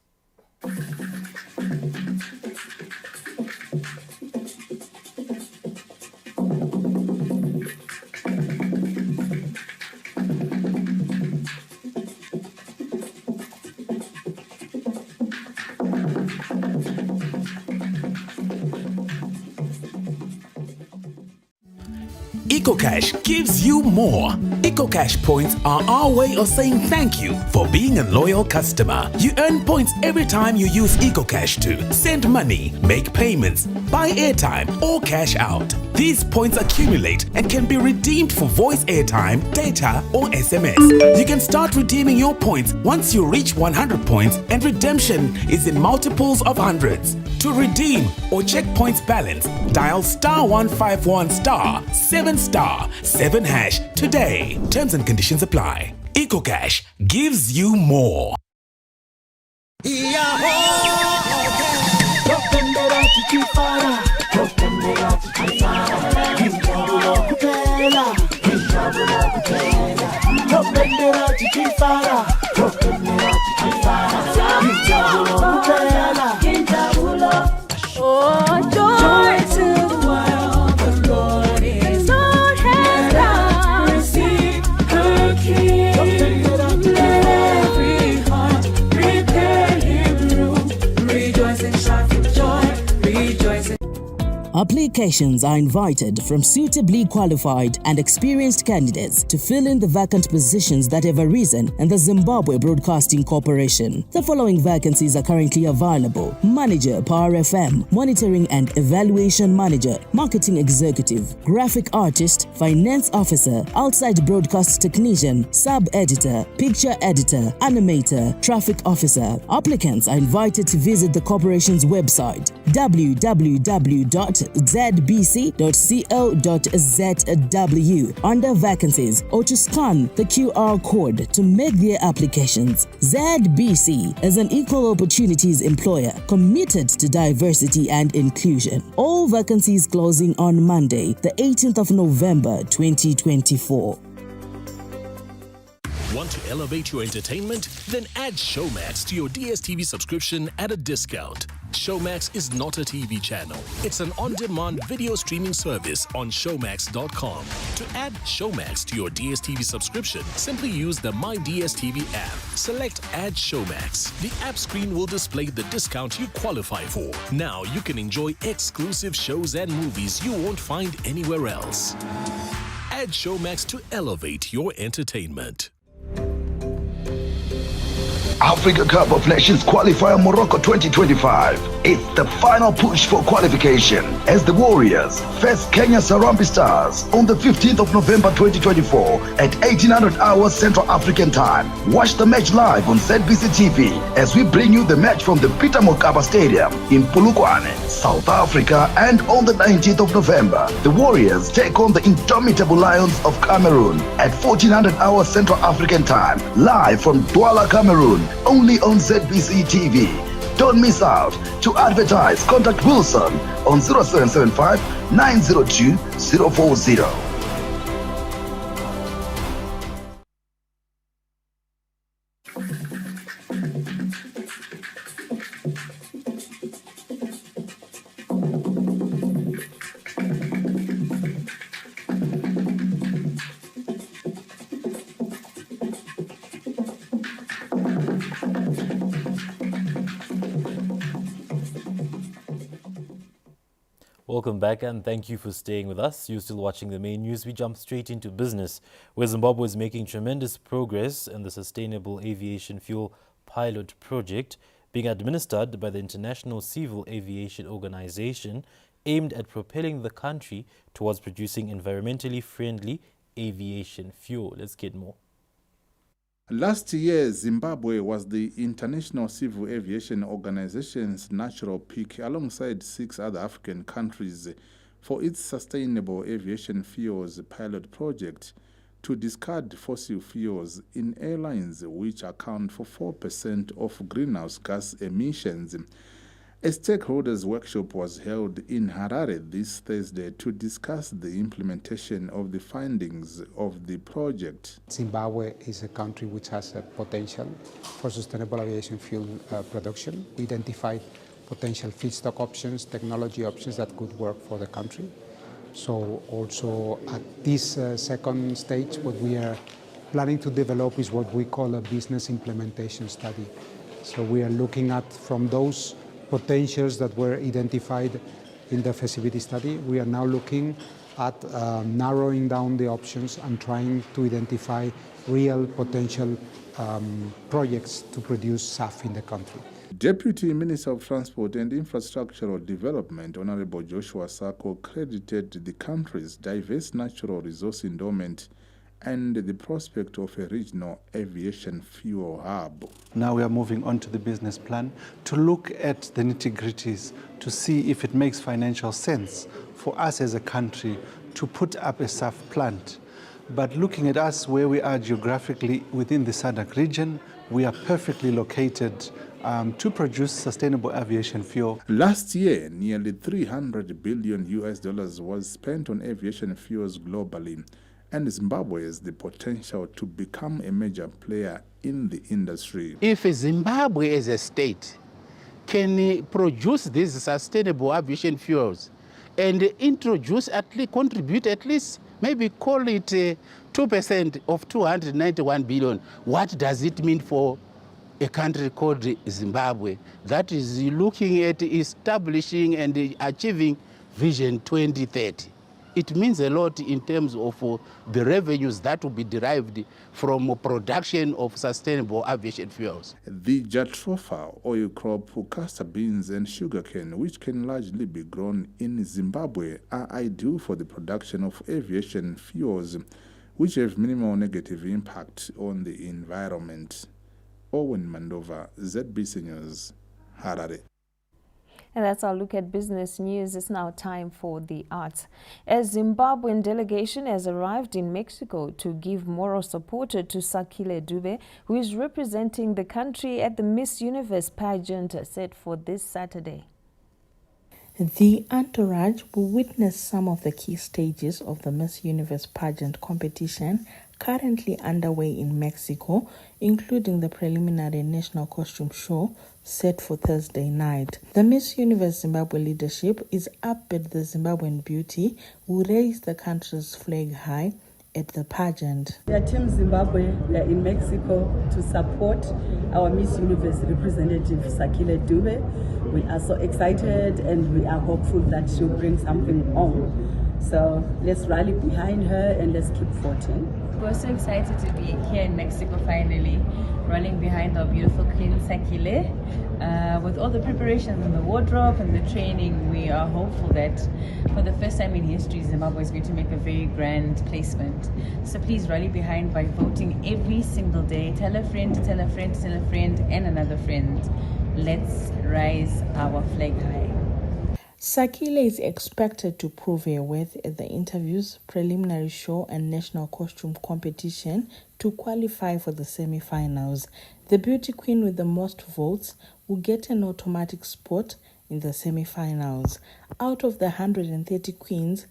EcoCash gives you more. EcoCash points are our way of saying thank you for being a loyal customer. You earn points every time you use EcoCash to send money, make payments, buy airtime, or cash out. These points accumulate and can be redeemed for voice airtime, data, or SMS. You can start redeeming your points once you reach 100 points, and redemption is in multiples of hundreds. To redeem or check points balance, dial *151 *7 hash today. Terms and conditions apply. EcoCash gives you more. Oh, joy to the world, the Lord is Lord has done. Receive her King. Let every heart prepare him room. Rejoice and shout for joy. Rejoice and Applications are invited from suitably qualified and experienced candidates to fill in the vacant positions that have arisen in the Zimbabwe Broadcasting Corporation. The following vacancies are currently available: Manager, Power FM, Monitoring and Evaluation Manager, Marketing Executive, Graphic Artist, Finance Officer, Outside Broadcast Technician, Sub-Editor, Picture Editor, Animator, Traffic Officer. Applicants are invited to visit the corporation's website www.zbc.co.zw under vacancies, or to scan the QR code to make their applications. ZBC is an equal opportunities employer committed to diversity and inclusion. All vacancies closing on Monday, the 18th of November 2024. Want to elevate your entertainment? Then add Showmax to your DSTV subscription at a discount. Showmax is not a TV channel. It's an on-demand video streaming service on showmax.com. To add Showmax to your DSTV subscription, simply use the My DSTV app. Select Add Showmax. The app screen will display the discount you qualify for. Now you can enjoy exclusive shows and movies you won't find anywhere else. Add Showmax to elevate your entertainment. Africa Cup of Nations Qualifier Morocco 2025. It's the final push for qualification as the Warriors face Kenya Sarambi Stars on the 15th of November 2024 at 1800 hours Central African Time. Watch the match live on SADC TV as we bring you the match from the Peter Mokaba Stadium in Polokwane, South Africa, and on the 19th of November, the Warriors take on the indomitable Lions of Cameroon at 1400 hours Central African Time, live from Douala, Cameroon, only on ZBC TV. Don't miss out. To advertise, contact Wilson on 0775 902 040. Welcome back and thank you for staying with us. You're still watching the main news. We jump straight into business, where Zimbabwe is making tremendous progress in the Sustainable Aviation Fuel Pilot Project being administered by the International Civil Aviation Organization, aimed at propelling the country towards producing environmentally friendly aviation fuel. Let's get more. Last year, Zimbabwe was the International Civil Aviation Organization's natural pick alongside 6 other African countries for its Sustainable Aviation Fuels Pilot Project to discard fossil fuels in airlines, which account for 4% of greenhouse gas emissions. A stakeholders workshop was held in Harare this Thursday to discuss the implementation of the findings of the project. Zimbabwe is a country which has a potential for sustainable aviation fuel production. We identified potential feedstock options, technology options that could work for the country. So also at this second stage, what we are planning to develop is what we call a business implementation study. So we are looking at, from those potentials that were identified in the feasibility study, we are now looking at narrowing down the options and trying to identify real potential projects to produce SAF in the country. Deputy Minister of Transport and Infrastructural Development, Honorable Joshua Sako, credited the country's diverse natural resource endowment and the prospect of a regional aviation fuel hub. Now we are moving on to the business plan to look at the nitty-gritties to see if it makes financial sense for us as a country to put up a SAF plant. But looking at us where we are geographically within the SADC region, we are perfectly located to produce sustainable aviation fuel. Last year, nearly $300 billion was spent on aviation fuels globally, and Zimbabwe has the potential to become a major player in the industry. If Zimbabwe as a state can produce these sustainable aviation fuels and introduce, contribute at least, maybe call it 2% of 291 billion, what does it mean for a country called Zimbabwe that is looking at establishing and achieving Vision 2030? It means a lot in terms of the revenues that will be derived from production of sustainable aviation fuels. The jatropha oil crop, castor beans and sugarcane, which can largely be grown in Zimbabwe, are ideal for the production of aviation fuels, which have minimal negative impact on the environment. Owen Mandova, ZBC News, Harare. And that's our look at business news. It's now time for the arts. A Zimbabwean delegation has arrived in Mexico to give moral support to Sakile Dube, who is representing the country at the Miss Universe pageant set for this Saturday. The entourage will witness some of the key stages of the Miss Universe pageant competition currently underway in Mexico, including the preliminary national costume show set for Thursday night. The Miss Universe Zimbabwe leadership is up at the Zimbabwean beauty who raised the country's flag high at the pageant. We are Team Zimbabwe. We are in Mexico to support our Miss Universe representative Sakile Dube. We are so excited and we are hopeful that she'll bring something home. So let's rally behind her and let's keep voting. We're so excited to be here in Mexico finally, running behind our beautiful Queen Sakile. With all the preparations and the wardrobe and the training, we are hopeful that for the first time in history, Zimbabwe is going to make a very grand placement. So please rally behind by voting every single day. Tell a friend, tell a friend, tell a friend, and another friend. Let's rise our flag high. Sakile is expected to prove her worth at the interviews, preliminary show and national costume competition to qualify for the semi-finals. The beauty queen with the most votes will get an automatic spot in the semi-finals. Out of the 130 queens,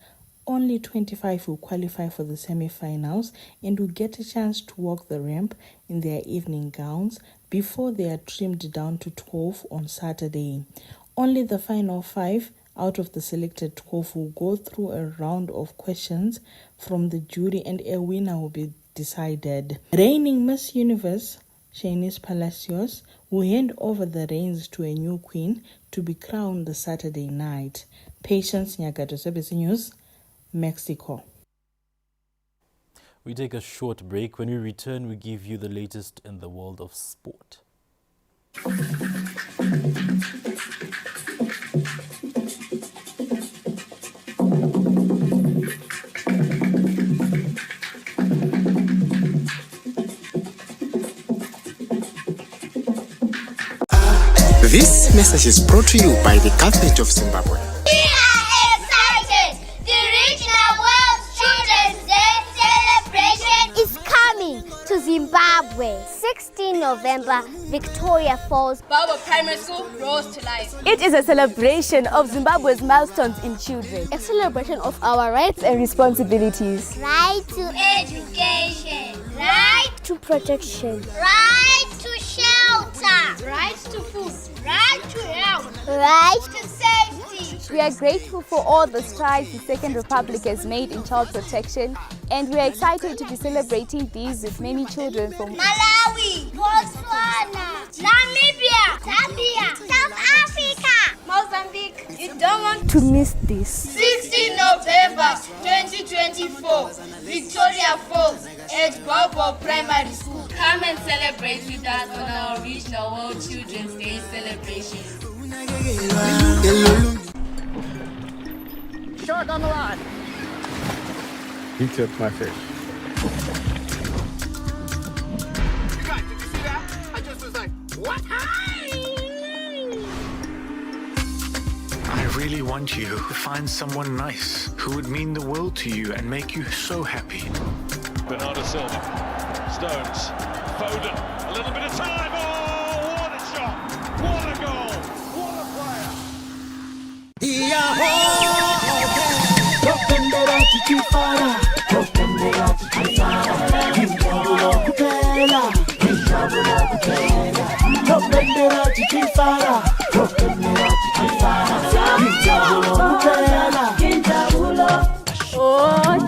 only 25 will qualify for the semi-finals and will get a chance to walk the ramp in their evening gowns before they are trimmed down to 12 on Saturday. Only the final 5 out of the selected 12 will go through a round of questions from the jury and a winner will be decided. Reigning Miss Universe, Shanice Palacios, will hand over the reins to a new queen to be crowned the Saturday night. Patience Nyagato, SABC News, Mexico. We take a short break. When we return, we give you the latest in the world of sport. This message is brought to you by the Government of Zimbabwe. We are excited! The Regional World Children's Day celebration is coming to Zimbabwe. 16 November, Victoria Falls. Zimbabwe Primary School rose to life. It is a celebration of Zimbabwe's milestones in children. A celebration of our rights and responsibilities. Right to education. Right to protection. Right to shelter. Right to food. Right to health. Right to safety. We are grateful for all the strides the Second Republic has made in child protection, and we are excited to be celebrating these with many children from Malawi, Botswana, Namibia, Zambia, South Africa, Mozambique. You don't want to miss this. 16 November 2024, Victoria Falls at Bobo Primary School. Come and celebrate with us on our Regional World Children's Day celebration. Shark on the line. He took my fish. Did you see that? I just was like, what? I really want you to find someone nice who would mean the world to you and make you so happy. Bernardo Silva, Stones, Foden, a little bit of time. Oh, what a shot! What a goal! What a player! Oh,